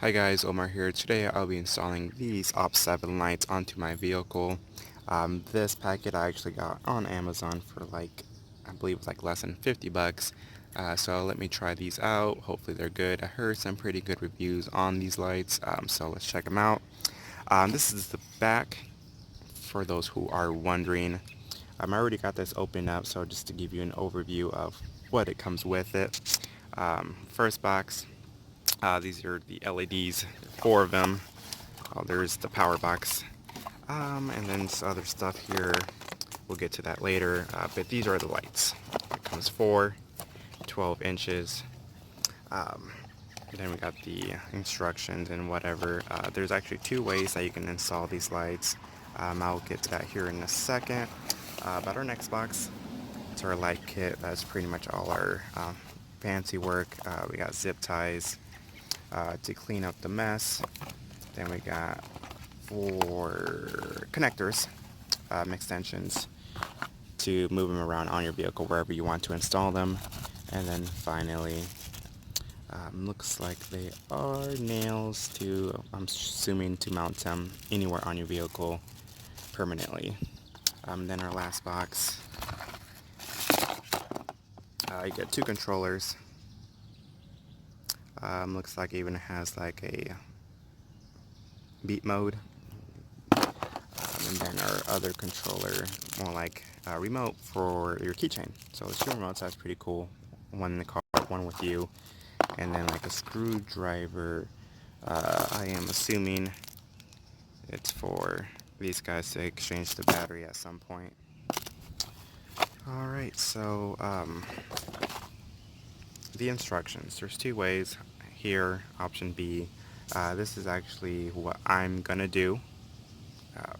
Hi guys, Omar here. Today I'll be installing these OP7 lights onto my vehicle. This packet I actually got on Amazon for I believe it was like less than 50 bucks. So let me try these out. Hopefully they're good. I heard some pretty good reviews on these lights, so let's check them out. This is the back for those who are wondering. I already got this opened up, so just to give you an overview of what it comes with it. First box, these are the LEDs, four of them. There's the power box, and then some other stuff here. We'll get to that later, but these are the lights. It comes 12 inches. Um, then we got the instructions and whatever. There's actually two ways that you can install these lights. I'll get to that here in a second. But our next box, it's our light kit. That's pretty much all our fancy work. We got zip ties to clean up the mess. Then we got 4 connectors, extensions to move them around on your vehicle wherever you want to install them. And then finally, looks like they are nails to, I'm assuming, to mount them anywhere on your vehicle permanently. Then our last box, you get 2 controllers. Looks like it even has like a beat mode. And then our other controller, more like a remote for your keychain. So it's 2 remotes, that's pretty cool. One in the car, one with you. And then like a screwdriver. I am assuming it's for these guys to exchange the battery at some point. Alright, so the instructions. There's 2 ways here. Option B. This is actually what I'm gonna do. Uh,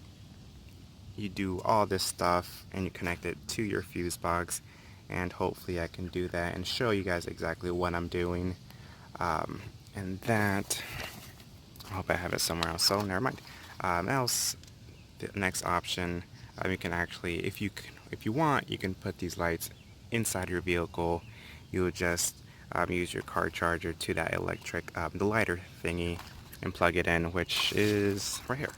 you do all this stuff and you connect it to your fuse box, and hopefully I can do that and show you guys exactly what I'm doing. And that, I hope I have it somewhere else, so never mind. Else, the next option, you can actually, if you want, you can put these lights inside your vehicle. You would just use your car charger to that electric, the lighter thingy, and plug it in, which is right here.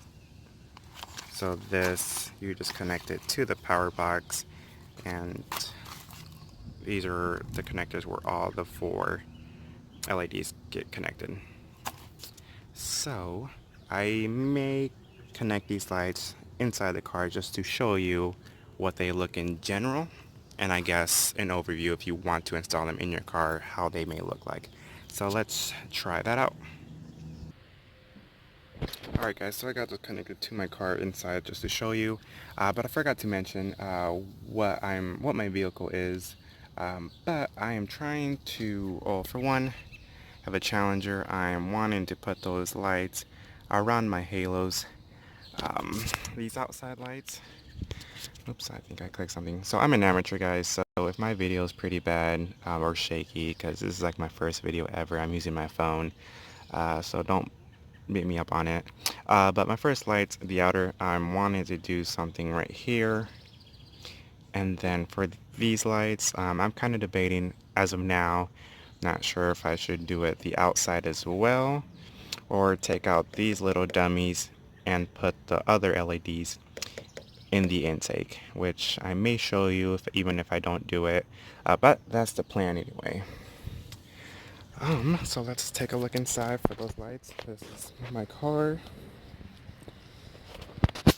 So this, you just connect it to the power box, and these are the connectors where all the 4 LEDs get connected. So I may connect these lights inside the car just to show you what they look in general, and I guess an overview if you want to install them in your car, how they may look like. So let's try that out. Alright guys, so I got this connected to my car inside just to show you, but I forgot to mention what my vehicle is. But I am trying to, oh, for one, have a Challenger. I am wanting to put those lights around my halos. These outside lights. Oops, I think I clicked something. So I'm an amateur, guys, so if my video is pretty bad or shaky, because this is like my first video ever, I'm using my phone, so don't beat me up on it. But my first lights, the outer, I'm wanting to do something right here. And then for these lights, I'm kind of debating as of now, not sure if I should do it the outside as well, or take out these little dummies and put the other LEDs in the intake, which I may show you even if I don't do it, but that's the plan anyway. So let's take a look inside for those lights. This is my car.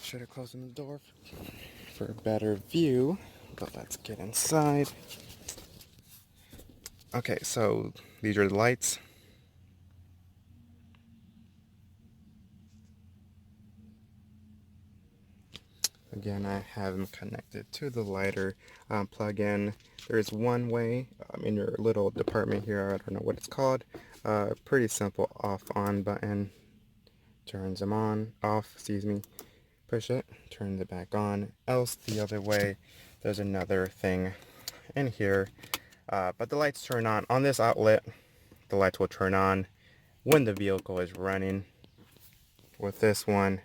Should have closed the door for a better view, but let's get inside. Okay, so these are the lights. Again, I have them connected to the lighter plug-in. There's one way in your little department here, I don't know what it's called. Pretty simple off-on button. Turns them on, off, excuse me. Push it, turns it back on. Else the other way, there's another thing in here. But the lights turn on this outlet. The lights will turn on when the vehicle is running. With this one,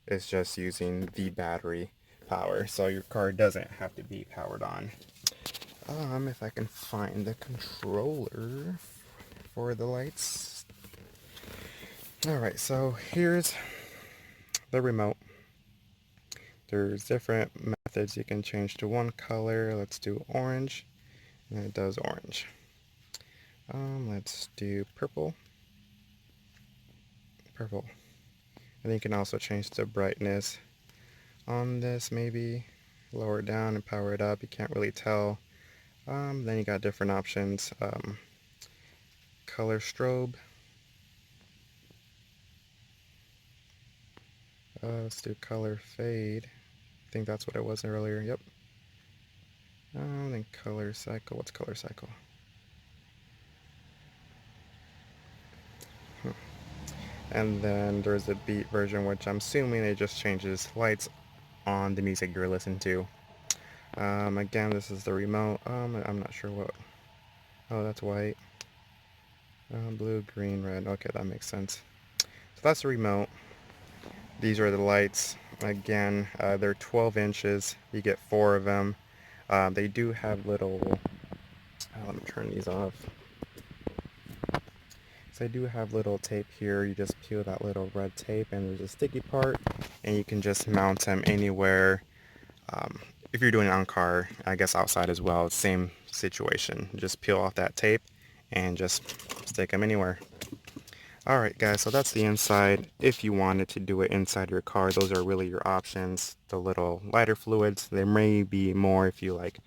it's just using the battery power, so your car doesn't have to be powered on. If I can find the controller for the lights. Alright, so here's the remote. There's different methods you can change to one color. Let's do orange, and it does orange. Let's do purple. Purple. And you can also change the brightness on this, maybe lower it down and power it up. You can't really tell. Then you got different options. Color strobe. Let's do color fade. I think that's what it was earlier. Yep. Then color cycle. What's color cycle? And then there's the beat version, which I'm assuming it just changes lights on the music you're listening to. Again, this is the remote. I'm not sure what. Oh, that's white. Blue, green, red. Okay, that makes sense. So that's the remote. These are the lights. Again, they're 12 inches. You get 4 of them. They do have little. Let me turn these off. So I do have little tape here. You just peel that little red tape, and there's a sticky part, and you can just mount them anywhere. If you're doing it on car, I guess outside as well, same situation. Just peel off that tape and just stick them anywhere. Alright guys, so that's the inside. If you wanted to do it inside your car, those are really your options. The little lighter fluids, there may be more if you like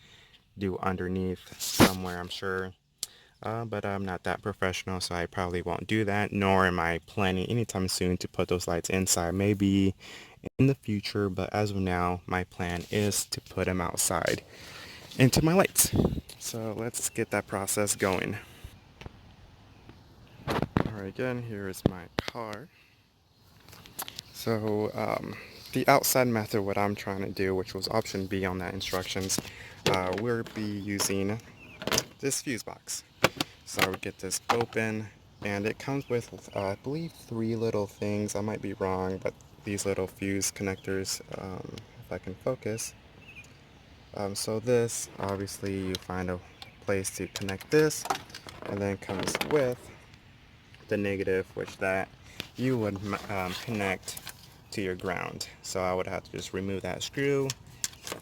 do underneath somewhere, I'm sure. But I'm not that professional, so I probably won't do that, nor am I planning anytime soon to put those lights inside. Maybe in the future, but as of now, my plan is to put them outside into my lights. So let's get that process going. Alright, again, here is my car. So the outside method, what I'm trying to do, which was option B on that instructions, we'll be using this fuse box. So I would get this open, and it comes with, I believe, 3 little things. I might be wrong, but these little fuse connectors, if I can focus. So this, obviously, you find a place to connect this, and then comes with the negative, which that you would connect to your ground. So I would have to just remove that screw,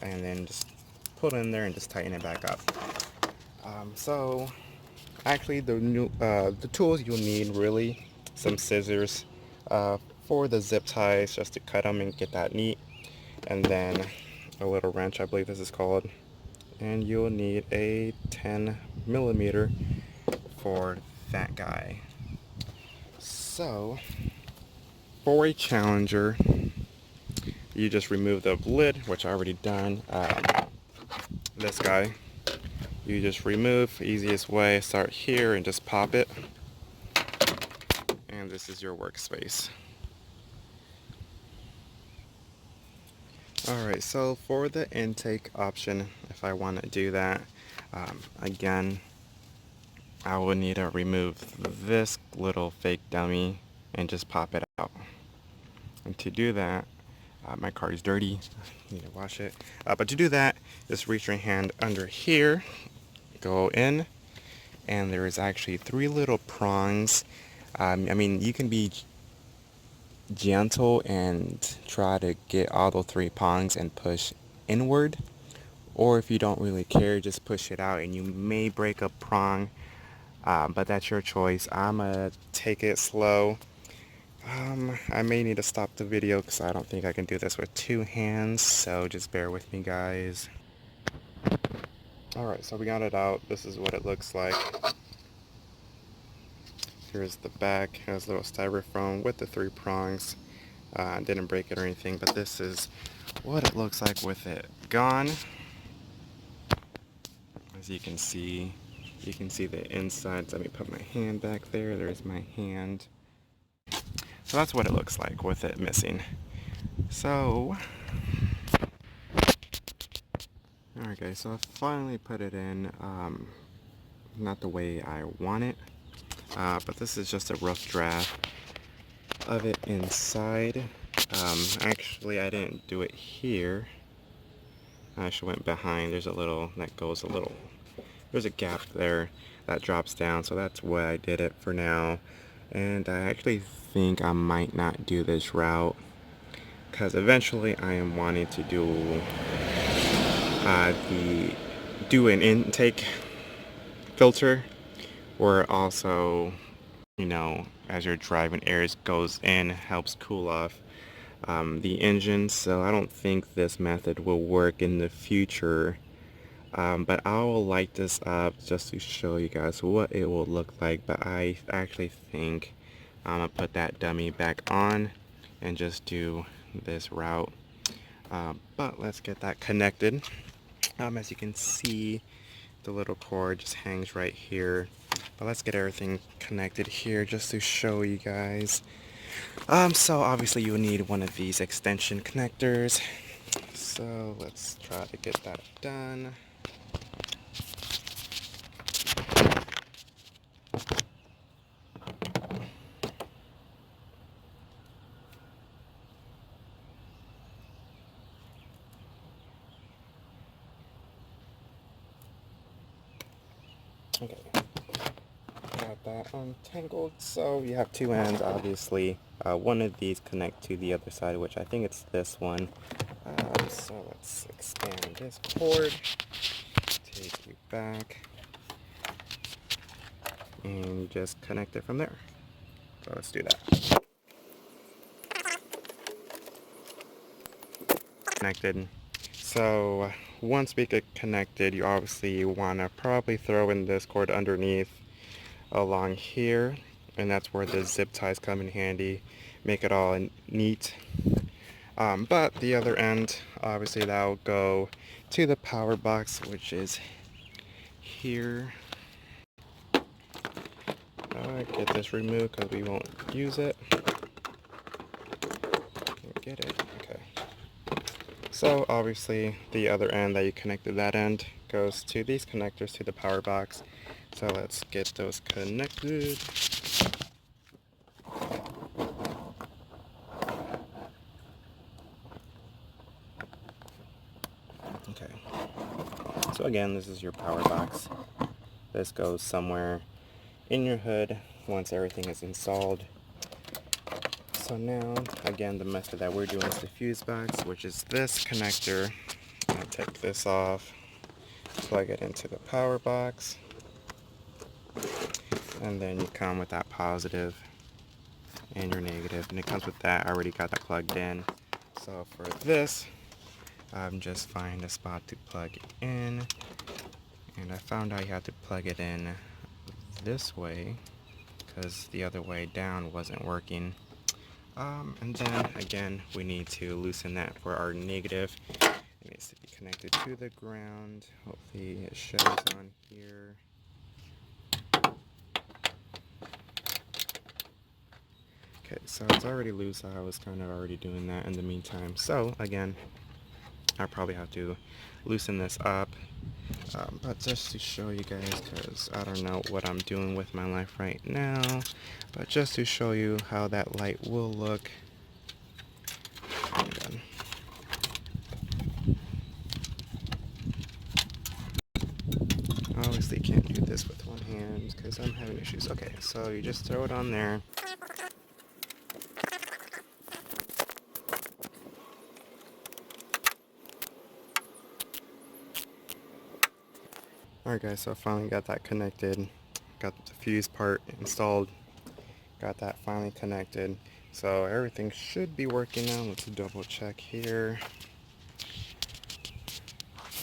and then just put it in there and just tighten it back up. So actually, the tools you'll need, really, some scissors for the zip ties, just to cut them and get that neat, and then a little wrench, I believe this is called, and you'll need a 10mm for that guy. So for a Challenger, you just remove the lid, which I already done. This guy, you just remove, easiest way, start here and just pop it, and this is your workspace. Alright, so for the intake option, if I want to do that, again, I will need to remove this little fake dummy and just pop it out. And to do that, my car is dirty, I need to wash it. But to do that, just reach your hand under here, go in, and there is actually 3 little prongs. I mean, you can be gentle and try to get all the 3 prongs and push inward, or if you don't really care, just push it out and you may break a prong, but that's your choice. I'm gonna take it slow. I may need to stop the video because I don't think I can do this with 2 hands, so just bear with me, guys. Alright, so we got it out. This is what it looks like. Here's the back. It has a little styrofoam with the 3 prongs. Didn't break it or anything, but this is what it looks like with it gone. As you can see the inside. Let me put my hand back there. There's my hand. So that's what it looks like with it missing. So, alright guys, so I finally put it in, not the way I want it, but this is just a rough draft of it inside. Actually, I didn't do it here. I actually went behind. There's a little, that goes a little, there's a gap there that drops down, so that's why I did it for now. And I actually think I might not do this route because eventually I am wanting to the do an intake filter, where also, as you're driving, air goes in, helps cool off the engine. So I don't think this method will work in the future. But I will light this up just to show you guys what it will look like. But I actually think I'm gonna put that dummy back on and just do this route. But let's get that connected. As you can see, the little cord just hangs right here. But let's get everything connected here just to show you guys. So obviously you will need one of these extension connectors. So let's try to get that done. Okay, got that untangled. So you have two ends, obviously. One of these connect to the other side, which I think it's this one. So let's expand this cord, take you back, and just connect it from there. So let's do that. Connected. So once we get connected, you obviously want to probably throw in this cord underneath along here, and that's where the zip ties come in handy, make it all neat. But the other end, obviously that'll go to the power box, which is here. Get this removed because we won't use it. Can't get it. Okay. So obviously the other end that you connected that end goes to these connectors to the power box. So let's get those connected. Okay. So again, this is your power box. This goes somewhere in your hood once everything is installed. So now, again, the method that we're doing is the fuse box, which is this connector. I'll take this off, plug it into the power box, and then you come with that positive and your negative, and it comes with that. I already got that plugged in. So for this, I'm just finding a spot to plug it in, and I found out you have to plug it in this way because the other way down wasn't working. And then again, we need to loosen that for our negative. It needs to be connected to the ground. Hopefully it shows on here. Okay, so it's already loose. I was kind of already doing that in the meantime. So again, I probably have to loosen this up. But just to show you guys, because I don't know what I'm doing with my life right now, but just to show you how that light will look. Again. Obviously can't do this with one hand because I'm having issues. Okay, so you just throw it on there. Alright guys, so I finally got that connected. Got the fuse part installed. Got that finally connected. So everything should be working now. Let's double check here.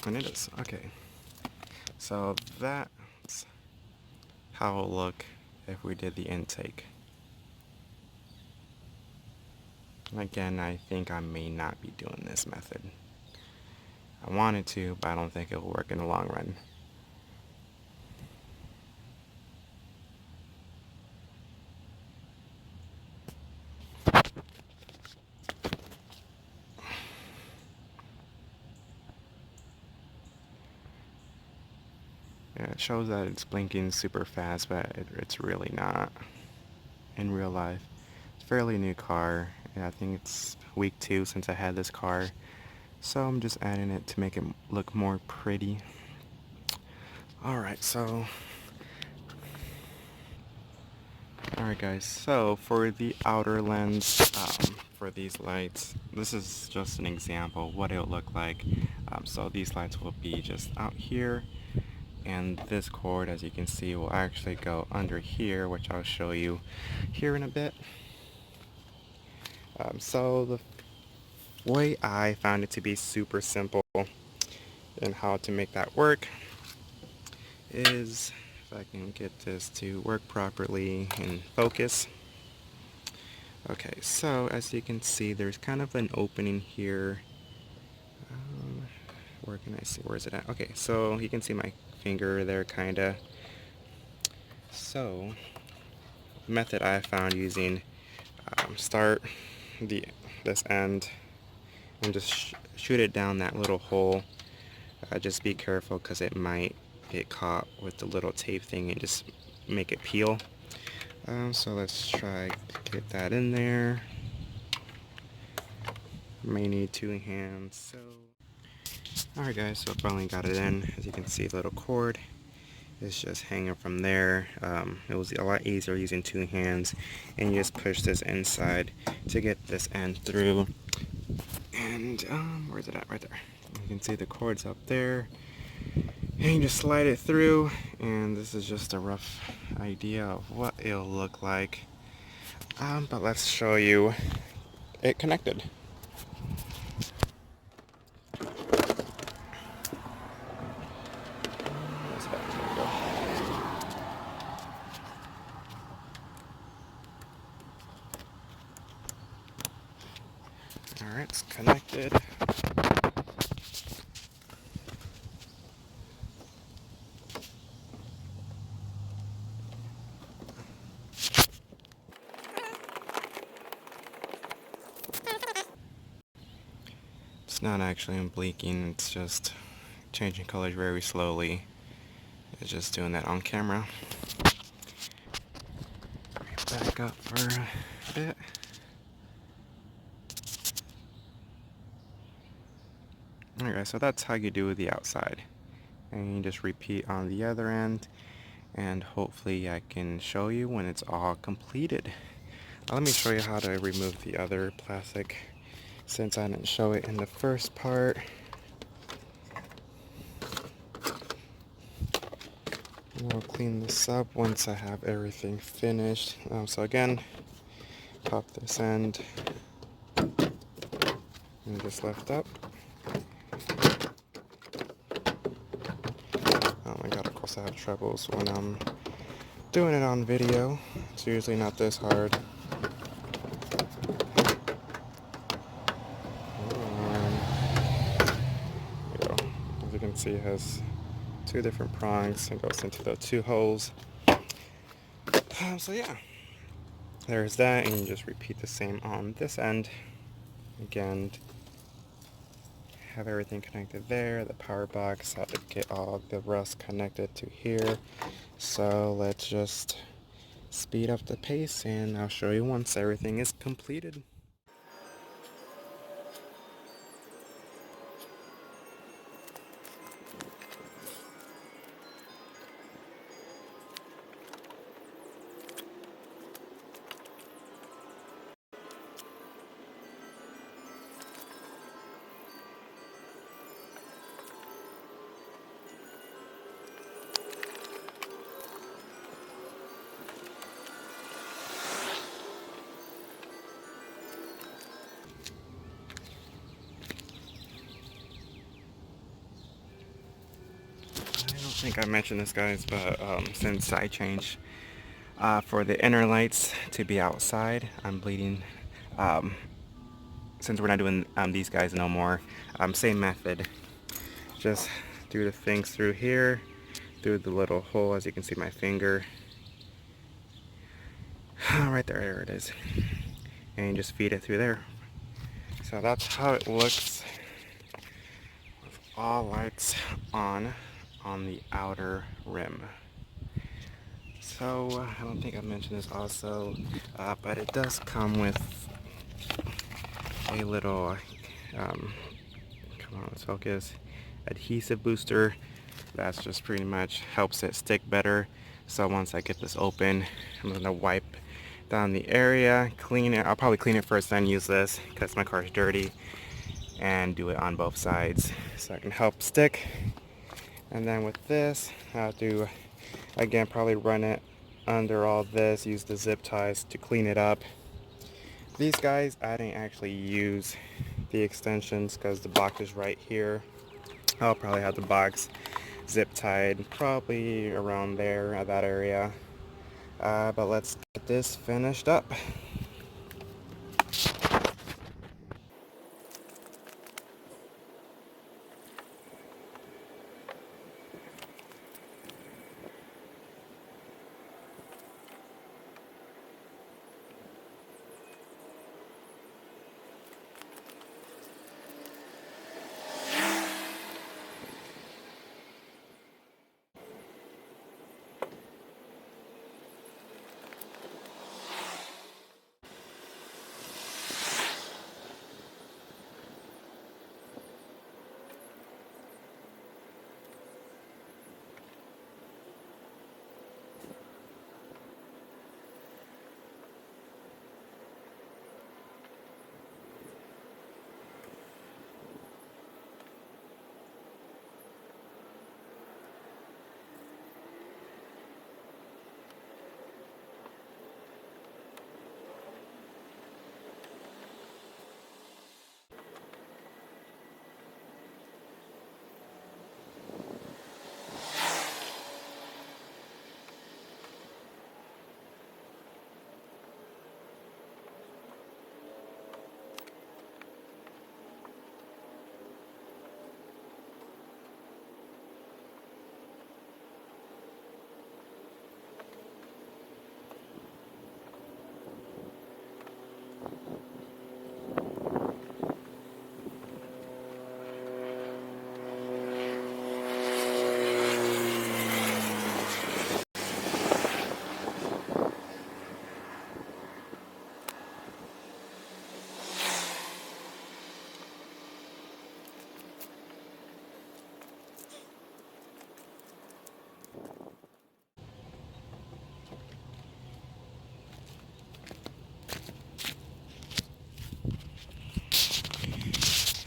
And it is. Okay. So that's how it'll look if we did the intake. Again, I think I may not be doing this method. I wanted to, but I don't think it'll work in the long run. Yeah, it shows that it's blinking super fast, but it's really not in real life. It's a fairly new car. Yeah, I think it's week 2 since I had this car. So I'm just adding it to make it look more pretty. Alright, Alright guys, so for the outer lens for these lights, this is just an example of what it'll look like. So these lights will be just out here, and this cord, as you can see, will actually go under here, which I'll show you here in a bit. So the way I found it to be super simple and how to make that work is, if I can get this to work properly and focus. Okay, so as you can see, there's kind of an opening here. Where can I see? Where is it at? Okay, so you can see my finger there, kinda. So, the method I found using, start this end and just shoot it down that little hole. Just be careful because it might get caught with the little tape thing and just make it peel. So let's try to get that in there. May need 2 hands. So, alright guys, so I finally got it in. As you can see, the little cord is just hanging from there. It was a lot easier using 2 hands, and you just push this inside to get this end through. And where's it at? Right there. You can see the cord's up there, and you just slide it through, and this is just a rough idea of what it'll look like. But let's show you it connected. Alright, it's connected. It's not actually blinking, it's just changing colors very slowly. It's just doing that on camera. Back up for a bit. Alright, so that's how you do the outside. And you just repeat on the other end, and hopefully I can show you when it's all completed. Let me show you how to remove the other plastic, since I didn't show it in the first part. I'll clean this up once I have everything finished. So again, pop this end and just lift up. Oh my god, of course I have troubles when I'm doing it on video. It's usually not this hard. There you go. As you can see, it has 2 different prongs and goes into the 2 holes. So yeah, there's that, and you just repeat the same on this end. Again, have everything connected there, the power box, how to get all the rest connected to here. So let's just speed up the pace, and I'll show you once everything is completed. I think I mentioned this, guys, but since I changed for the inner lights to be outside, I'm bleeding. Since we're not doing these guys no more, same method. Just do the things through here, through the little hole, as you can see my finger. Right there, there it is. And you just feed it through there. So that's how it looks with all lights on the outer rim. So I don't think I mentioned this also, but it does come with a little come on, let's focus, adhesive booster. That's just pretty much helps it stick better. So once I get this open, I'm gonna wipe down the area, clean it. I'll probably clean it first, then use this because my car is dirty, and do it on both sides so I can help stick. And then with this, I'll do, again, probably run it under all this, use the zip ties to clean it up. These guys, I didn't actually use the extensions because the box is right here. I'll probably have the box zip tied probably around there at that area. But let's get this finished up.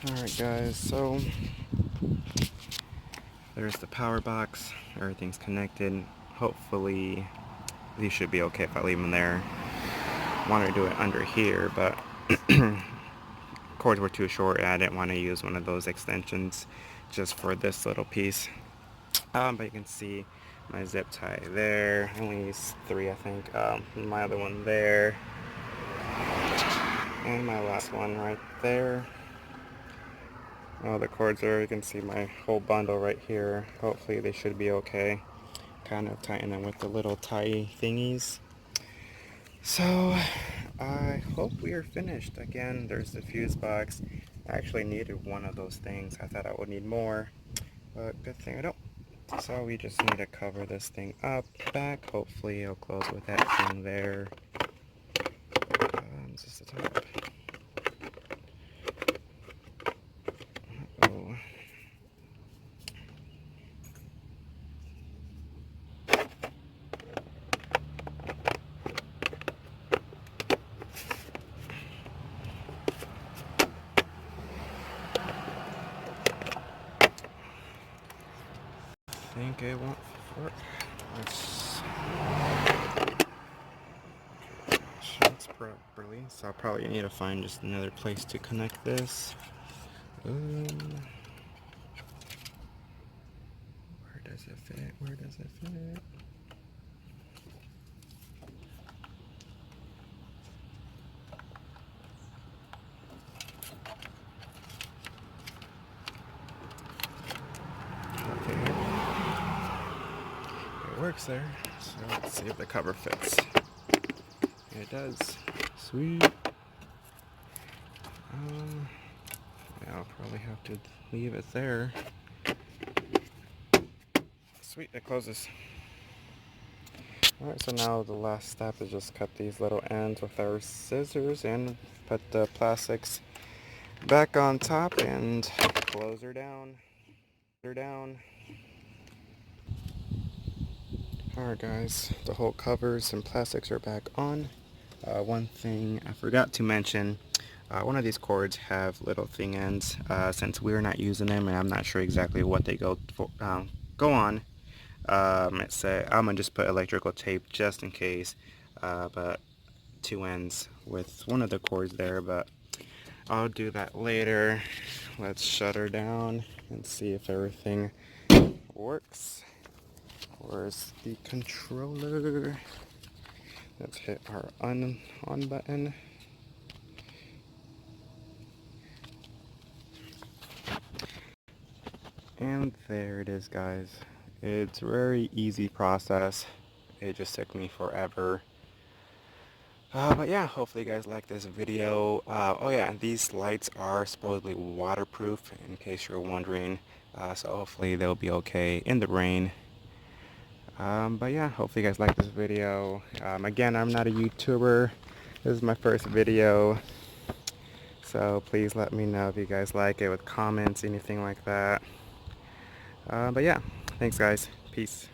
Alright guys, so there's the power box. Everything's connected. Hopefully these should be okay if I leave them there. I want to do it under here, but cords were too short and I didn't want to use one of those extensions just for this little piece. But you can see my zip tie there. I only used 3, I think. My other one there. And my last one right there. Oh, the cords are, you can see my whole bundle right here. Hopefully they should be okay. Kind of tighten them with the little tie thingies. So, I hope we are finished. Again, there's the fuse box. I actually needed one of those things. I thought I would need more, but good thing I don't. So we just need to cover this thing up back. Hopefully it'll close with that thing there. Is this the top? Oh. I think it won't work. It's properly, so I'll probably need to find just another place to connect this. Where does it fit? Where does it fit? Okay, it works there. So let's see if the cover fits. It does. Sweet. Yeah, I'll probably have to leave it there. Sweet, it closes. Alright, so now the last step is just cut these little ends with our scissors and put the plastics back on top and close her down. Alright guys, the whole covers and plastics are back on. One thing I forgot to mention, one of these cords have little thing ends. Since we're not using them and I'm not sure exactly what they go on, I'm gonna just put electrical tape just in case, but two ends with one of the cords there, but I'll do that later. Let's shut her down and see if everything works. Where's the controller? Let's hit our on button. And there it is, guys. It's a very easy process. It just took me forever. But yeah, hopefully you guys like this video. Oh yeah, and these lights are supposedly waterproof, in case you're wondering. So hopefully they'll be okay in the rain. But yeah, hopefully you guys like this video. Again, I'm not a YouTuber. This is my first video. So please let me know if you guys like it with comments, anything like that. But yeah, thanks guys. Peace.